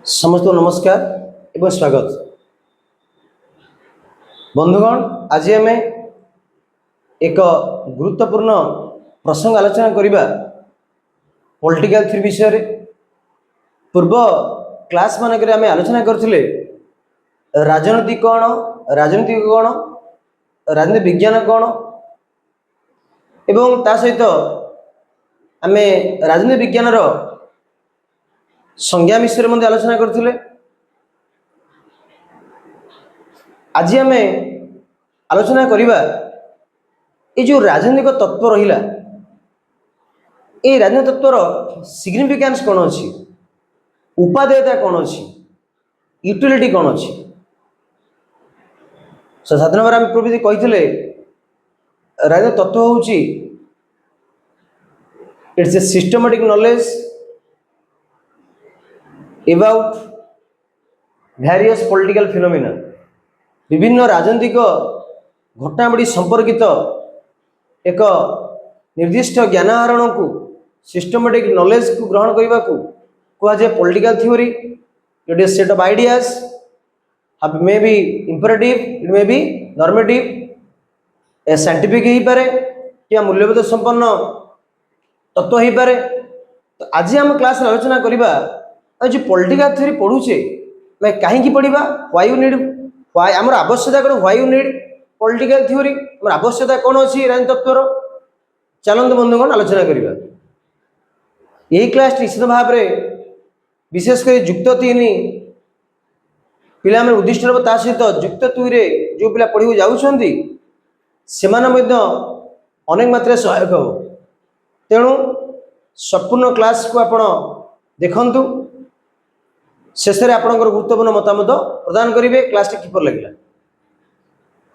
समस्त नमस्कार एवं स्वागत बंधुगण। आज आम एक गुरुत्वपूर्ण प्रसंग आलोचना करवा पॉलिटिकल थ्योरी विषय। पूर्व क्लास मानक आम आलोचना करथिले राजनीति कौन, राजनीति कौन, राजनीति विज्ञान कौन एवं ता सहित आम राजनीति विज्ञान संज्ञा विषय में आलोचना करथिले। आज आम आलोचना करवा ये जो राजनीतिक तत्व रहिला, ये राजनीतिक तत्वर सिग्निफिकेंस कौन अच्छी, उपादेयता कौन अच्छी, यूटिलिटी कौन अच्छी। साधारण भाव आम पूर्व कही राजनीतिक तत्व होची it's a systematic knowledge about various political phenomena। विभिन्न राजनीतिक घटनावली संपर्कित एक निर्दिष्ट ज्ञान आहरण को सिस्टमेटिक नॉलेज को ग्रहण करने को कहुए political theory. It is set of ideas, may be imperative, it may be normative, a scientific हो पारे क्या मूल्यबोध संपन्न तत्व हो पारे। तो आज हम क्लास आलोचना करवा जो पॉलिटिकल थ्योरी पढ़ुचे मैं कहीं पढ़ा, व्हाई यू नीड, व्हाई आमर आवश्यकता कौन, why you need political theory, आमर आवश्यकता कौन अच्छी राजनीति तत्वर। चलते बंधुगण आलोचना करवा। यही क्लास निश्चित भाव में विशेषकर युक्त 3 पिला उद्दिष्ट रहा, ता सहित युक्त 2 जो पिला पढ़ी जाऊँगी से अनेक मात्रा सहायक हो। तेणु संपूर्ण क्लास को आपण देखंतु, शेष में आपंकर गुरुत्वपूर्ण मतामत प्रदान करेंगे क्लास किपर लगे।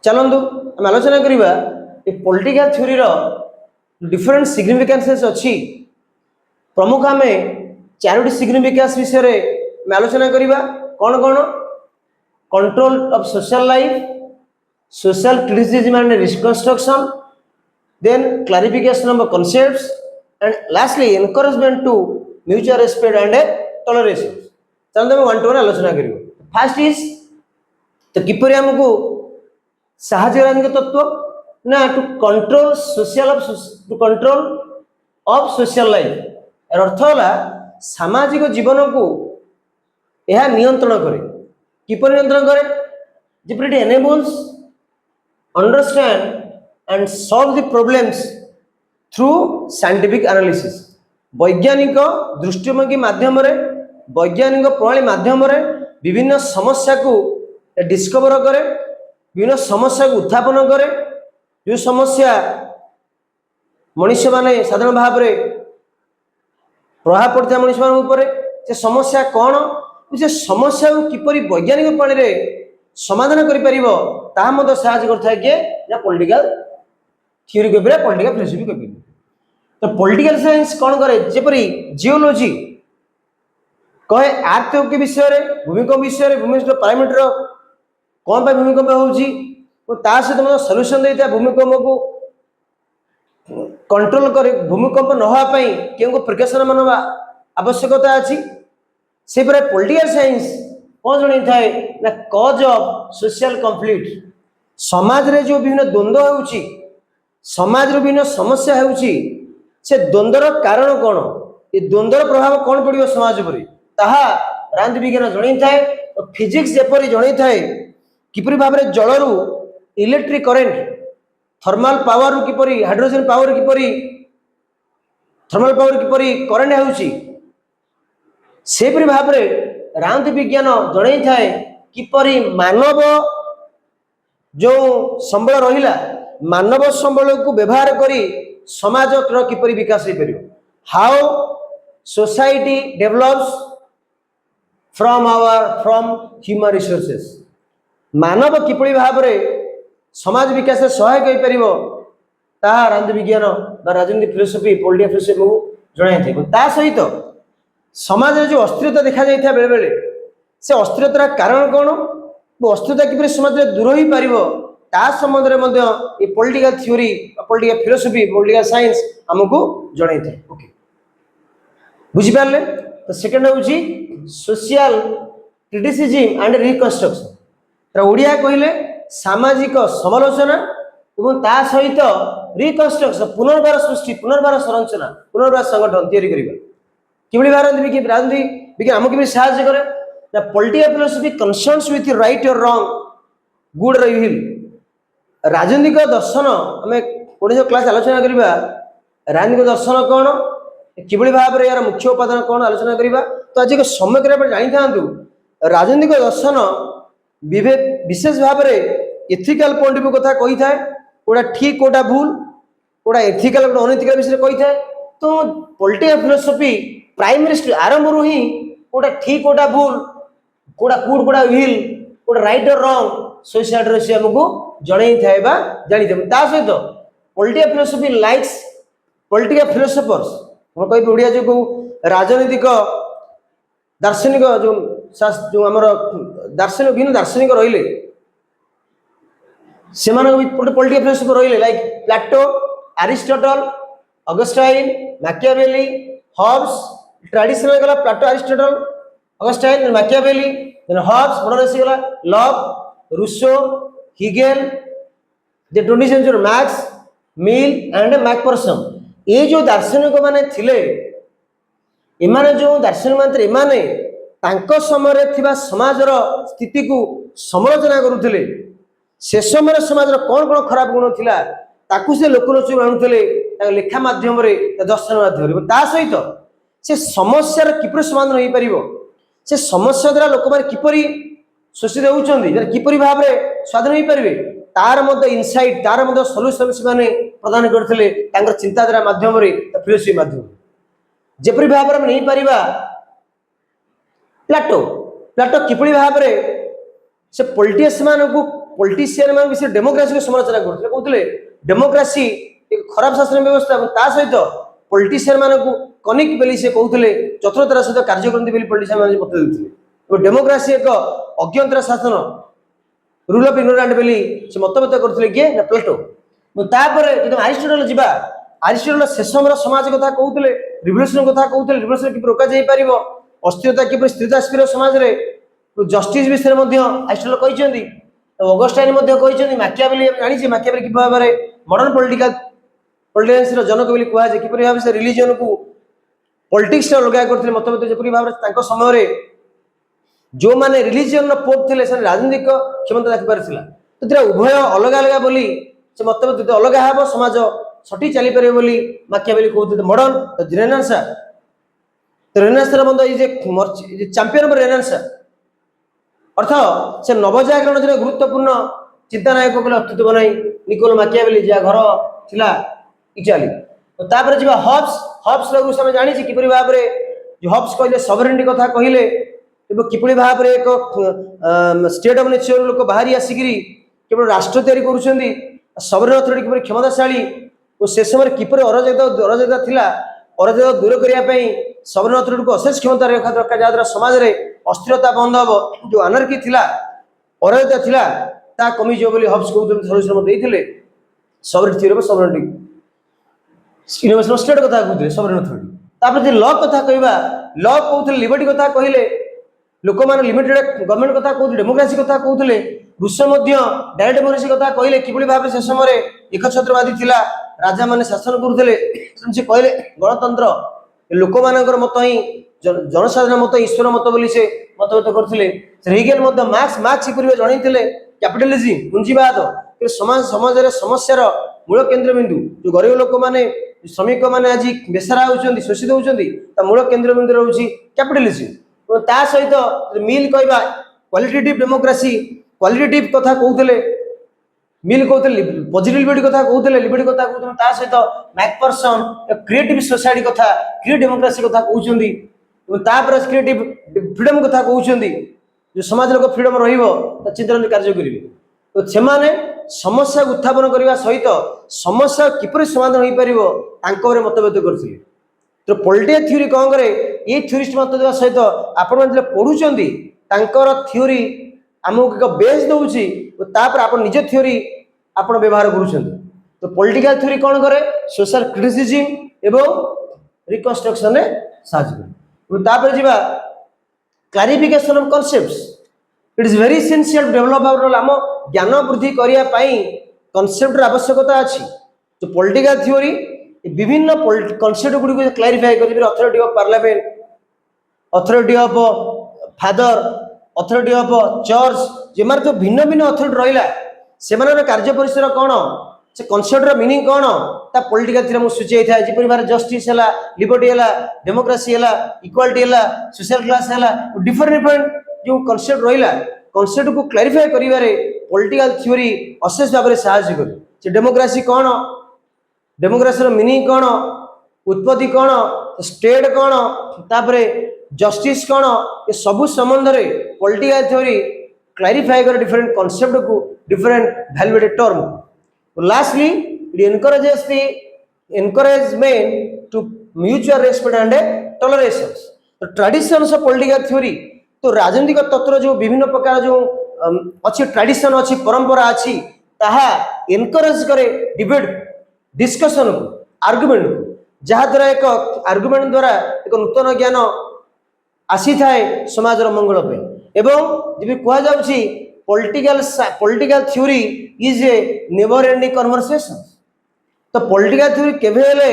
चलतु आम आलोचना करवा पॉलिटिकल थ्योरी डिफरेंट सिग्निफिकेंसेस अच्छी। प्रमुख आम 4टी सिग्निफिकेंस विषय में आलोचना करवा। कौन कौन? Control of social life, social criticism and reconstruction, then clarification of concepts and lastly encouragement to mutual respect and toleration. चलते मैं 1 to 1 आलोचना करियो। फास्ट इज तो किपर आमको साहाଯ୍य राजनीतिक तत्व ना to control social to control of social life. अर्थ है सामाजिक जीवन को यह नियंत्रण करे। किपर नियंत्रण करे? जब it enables understand and solve the problems through scientific analysis. वैज्ञानिक दृष्टिभंगी माध्यम रे, वैज्ञानिक प्रणाली माध्यम रे विभिन्न समस्या को डिस्कवर करे, विभिन्न समस्या को उत्थापन करे। जो समस्या मनुष्य माने साधारण भाव में प्रभाव पड़ता है मनुष्य मान ऊपर, से समस्या कौन, से समस्या को किपरि वैज्ञानिक प्रणाली रे समाधान करि परिबो ताहा मत सहायता करता है कि पॉलिटिकल थ्योरी को पॉलिटिकल फिलोसफी को। तो पॉलिटिकल साइंस कौन करे? जेपरी जियोलॉजी कहे अर्थ के विषय रे, भूमिकंप विषय रे, भूमिस्टर पैरामीटर कौन पे भूमिकंप होउची तो ता सहित मतलब सॉल्यूशन देता है। भूमिकंप को कंट्रोल करे, भूमिकंप न होआ पई केउ प्रिकॉशन मन आवश्यकता अछि। से पर पॉलिटिकल साइंस कौन जणी थाए ना कॉज ऑफ सोशल कॉन्फ्लिक्ट। समाज रे जो विभिन्न द्वंद्व होउची, समाज रे विभिन्न समस्या होउची, से द्वंद्वर कारण कौन, ये द्वंद्वर प्रभाव कौन पड़ो समाज पर, ताहा राजनीति विज्ञान जणई थाए। तो फिजिक्स जेपरी जणई थाए किपरि भाव में जलरू इलेक्ट्रिक करेंट, थर्मल पावर किपरि, हाइड्रोजन पावर किपरि, थर्मल पावर किपरि करेंट होउची, सेपरि भाव में राजनीति विज्ञान जणई थाए किपरि मानव जो संबल रहिला, मानव संबल को व्यवहार करी समाज किपरि विकास हो पार। How society develops from human resources. मानव किपरि भाव में समाज विकास सहायक हो पार राजनीति विज्ञान बा राजनीति फिलोसफी, पॉलिटिकल फिलोसफी को जणाई थे। ता सहित समाज में जो अस्थिरता देखा जाता बेले बेले, से अस्थिरतार कारण कौन, वो अस्थिरता किपरि समाज में दूर हो पार ता संबंध में political theory, political philosophy, political science आमको जणाई थे। ओके, बुझिपारे? तो सेकेंड हूँ social criticism and reconstruction Odia कहले सामाजिक समालोचना और ता सहित रिकन्स्ट्रक्शन पुनर्बार सृष्टि पुनर्बार संरचना पुनर्बार संगठन तैयारी करबा किबळी राजनीति विज्ञान आमको भी साहाय्य करे ना political philosophy concerns with right और रॉन्ग गुड और इविल राजनीतिक दर्शन आम कोड़े क्लास आलोचना करवा राजनीतिक दर्शन कौन किभली भाव में यार मुख्य उपादान कौन आलोचना करवा तो आज एक समय जानी था राजनीतिक दर्शन विशेष भाव में एथिकल पॉइंट ऑफ व्यू कथा कही थाए कोड़ा ठीक कोड़ा भूल कोड़ा एथिकल कोड़ा अनएथिकल विषय कही थाए तो पॉलिटिकल फिलोसफी प्राइमरी आरंभ ही कोड़ा ठीक कोड़ा भूल कोड़ा गुड कोड़ा इविल कोड़ा राइट और रॉन्ग सोसाइटी से हमको जणई थाए बा जानी थे ता सहित political philosophy likes political philosophers हम कहि ओडिया जो राजनीतिक दार्शनिक जो आमर दार्शनिक भिन्न दार्शनिक रहिले से पॉलिटिकल फिलोसफर रहिले like Plato Aristotle Augustine Machiavelli Hobbes traditional गला Plato Aristotle Augustine Machiavelli then Hobbes बड़ रसी गला Locke Rousseau Hegel the 20th century Max Mill and Macpherson ये जो दार्शनिक माने थिले एमाने जो दार्शनिक माने एमाने तांको समय रे थिबा समाजर स्थिति को समालोचना करूथिले से समय समाजर कौन कौन खराब गुण थिला ताकू से लोकलोचन आणुथिले लेखा माध्यम रे दर्शन माध्यम रे ता सहित से समस्या किपर समाधान होई परिबो से समस्या द्वारा लोक माने किपरि शोषित होउचंदी किपरि भाव रे स्वाधीन होई परिबे तार मध्य इनसाइट तार मध्य सॉल्यूशन से माने प्रदान करथिले तांकर चिंताधारा माध्यम रे फिलोसफी माध्यम जेपरि भाव रे नहीं परिबा प्लाटो प्लाटो किपरि भाव रे से पॉलिटिशियन मान विषय डेमोक्रेसी को समालोचना करथिले कहथिले डेमोक्रेसी एक खराब शासन व्यवस्था ता सहित पॉलिटिशियन मान को कनिक बेली से कहथिले चतुरतार सहित कार्य करथि बेली पॉलिटिशियन मान बता देथिले तो डेमोक्रेसी एक अज्ञानतार शासन रूल ऑफ इग्नोरेंट बेली से मतभेद करथिले के ना प्लेटो तापर जब अरिस्टोटल जीवा अरिस्टोटल शेषमर समाज कथा कहते रिवोल्यूशन कथा कहते रिवोल्यूशन कि रोका जाई परिबो अस्थिरता कि स्थिरता स्थिर समाज रे जस्टिस विषय में अरिस्टोटल कहते ऑगस्टाइन कहते मैकियावेली जानी मैकियावेली कि भाव में मॉडर्न पॉलिटिशियंस जनक बोली कहुए कि भाव से रिलीजन को पॉलिटिक्स लगा करते मतभेद जपरी भाव में समय रे जो माने रिलीजन पोप थे राजनीतिक क्षमता देखी पारा तो उभय अलग अलग बोली से मतभेद अलग हे समाज सठी चली पारे बोली मैकियावेली कहते मॉडर्न तो रेनेसां तो रेनेसां बंद ये चैंपियन ऑफ रेनेसां अर्थ से नवजागरण जो गुरुत्वपूर्ण चिंतानायक बोले अस्तित्व बनाई निकोलो मैकियावेली जहाँ घर थिला इटाली तो तापर जी हॉब्स लगू जानी किपरि भाव में जो हॉब्स कहले सॉवरेनिटी कथा कहले किपरि भाव में एक स्टेट ऑफ नेचर लोक बाहरी आसिकी केवल राष्ट्र तैयारी करुछंदी सॉवरेन अथॉरिटी किपरि क्षमताशाली और से समय किपरि अराजकता थिला अराजकता दूर करने सॉवरेन अथॉरिटी को अशेष क्षमता रखा दरकार जहाँ समाज में अस्थिरता बंद हम जो अनार्की थिला अराजकता थिला ता कमी जो बोली हब्स कहते सल्यूशन देते sovereign theory of sovereignty universal state कथा कहते सॉवरेन अथॉरिटी तापर जे लॉ कथा कहबा लॉ कहते लिबर्टी कथा कहले लोक मैंने लिमिटेड गवर्नमेंट कथा कहते डेमोक्रेसी कथा कहते रूस डायरेक्ट डेमोक्रेसी कथा कहले किभली भाव से समय एकछत्रवादी थिला राजा माने शासन करुले से कहले गणतंत्र लोक मानकर मत ही जनसाधारण मत ईश्वर मत बोली से मतभेद करथिले हेगेल मार्क्स किपरि जणैथिले कैपिटलिज्म पूंजीवाद समाज समाज समस्यार मूल केन्द्र बिंदु जो गरीब लोक माने श्रमिक माने आज बेसहारा होउछंदी शोषित होउछंदी ता मूल केन्द्र बिंदु रहउछि कैपिटलिज्म ता सहित मिल कहबा क्वालिटेटिव डेमोक्रेसी क्वालिटेटिव कथा कहउथिले मिल कहते पॉजिटिव लिबर्टी कथा कहते लिबर्टी कथा कहते ता सहित मैकफर्सन क्रिएटिव सोसाइटी कथा क्रिएटिव डेमोक्रेसी कथा कहउछंदी तापर क्रिएटिव फ्रीडम कथा कहउछंदी जो समाज लोक फ्रीडम रहिबो त चिंतन कार्य करिवे तो सेमाने समस्या उत्थापन करने सहित समस्या किपर समाधान हो पारिबो तांको रे मतभेद करथिले तो पॉलिटिकल थ्योरी कौन करे ये थ्योरिस्ट मत देवा सहित आपण जे पढुचंदी तांकर थ्योरी आमको एक बेस दउची तापर आपण निज थ्योरी आपण व्यवहार करूछंदी तो पॉलिटिकल थ्योरी कौन करे सोशल क्रिटिसिज्म एवं रिकंस्ट्रक्शन रे साहाय्य करे तापर जीवा clarification of concepts. It is very essential to develop our आम ज्ञान वृद्धि करिया पई कॉन्सेप्ट आवश्यकता अछि। जो पॉलिटिकल थ्योरी विभिन्न कॉन्सेप्ट गुडी को क्लैरिफाई करि authority of parliament, authority of father, authority of church जे मार जो भिन्न भिन्न अथॉरिटी रहिला सेमानर कार्य परिसर कोन से कॉन्सेप्ट रो मीनिंग कोन ता पॉलिटिकल थ्योरी मु सूचै था जे परिवार जस्टिस हला, लिबर्टी हला, डेमोक्रेसी हला, इक्वालिटी हला, सोशल क्लास हला, डिफरेंट डिफरेंट जो कॉन्सेप्ट रहिला कॉन्सेप्ट को क्लैरिफाई करिवारे पॉलिटिकल थ्योरी अशेष भाव में सहायता करे। जे डेमोक्रेसी कोन, डेमोक्रेसी रो मीनिंग कोन, उत्पत्ति कोन, स्टेट कोन, तापरे जस्टिस कोन, ये सब संबंध रे पॉलिटिकल थ्योरी क्लैरिफाई कर डिफरेंट कॉन्सेप्ट को different valuated term. Lastly it encourages the encouragement to mutual respect and toleration. तो ट्रेडिशंस ऑफ पॉलिटिकल थ्योरी तो राजनीतिक तत्व जो विभिन्न प्रकार जो अच्छी ट्रेडिशन अच्छी परंपरा अच्छी ताहा एनकरेज करे डिबेट डिस्कशन को आर्गुमेंट को जहाँ द्वारा एक आर्गुमेंट द्वारा एक नूतन ज्ञान आसी थाए समाज मंगल पे। एवं जब कह जाउछि political theory is a never ending conversation. तो पॉलिटिकल थ्योरी केबे हेले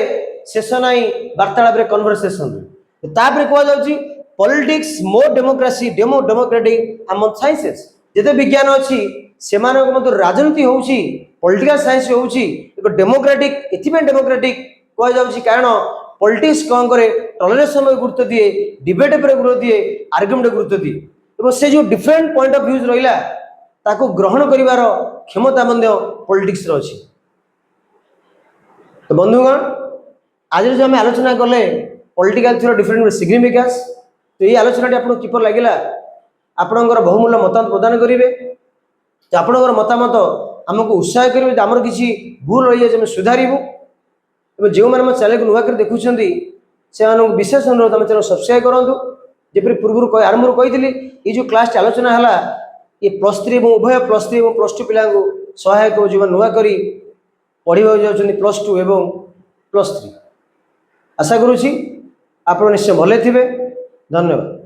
शेष नाही वार्तालाप रे कन्वर्सेशन रे। तापर कह जाउछि पॉलिटिक्स मोर डेमोक्रेसी डेमोक्रेटिक अमंग साइंसेस। जेते विज्ञान अछि सेमानक मध्य राजनीति होउछि पॉलिटिकल साइंस होउछि एक डेमोक्रेटिक एथिमें डेमोक्रेटिक कह जाउछि कारण पॉलिटिक्स कौन करे टॉलरेशन में गुरुत्व दिए, डिबेट पर गुरुत्व दिए, आर्गुमेंट गुरुत्व दिए एवं से जो डिफरेंट पॉइंट ऑफ व्यूज रहिला ताको ग्रहण करिवार क्षमता मध्य पॉलिटिक्स रो अछि। तो बंधुगण आज जो आम आलोचना कले पॉलिटिकल थ्योरी डिफरेंट सिग्निफिकेंस तो ये आलोचना आपको किपर लगिला आपणकर बहुमूल्य मतामत प्रदान करेंगे। तो आपणकर मतामत आमको उत्साह करेंगे आमर किसी भूल रही है सुधारू। जो मैंने चैनल को नुआ कर देखुं से विशेष अनुरोध आम चैनल सब्सक्राइब करूँ। जपरी पूर्व आरंभ कही ये जो क्लास आलोचना है ये +3 उभय +3 और +2 पिला सहायक जो नुआ कर पढ़ा जाऊँ +2 एवं +3 आशा करुँची आप निश्चय भले थे। धन्यवाद।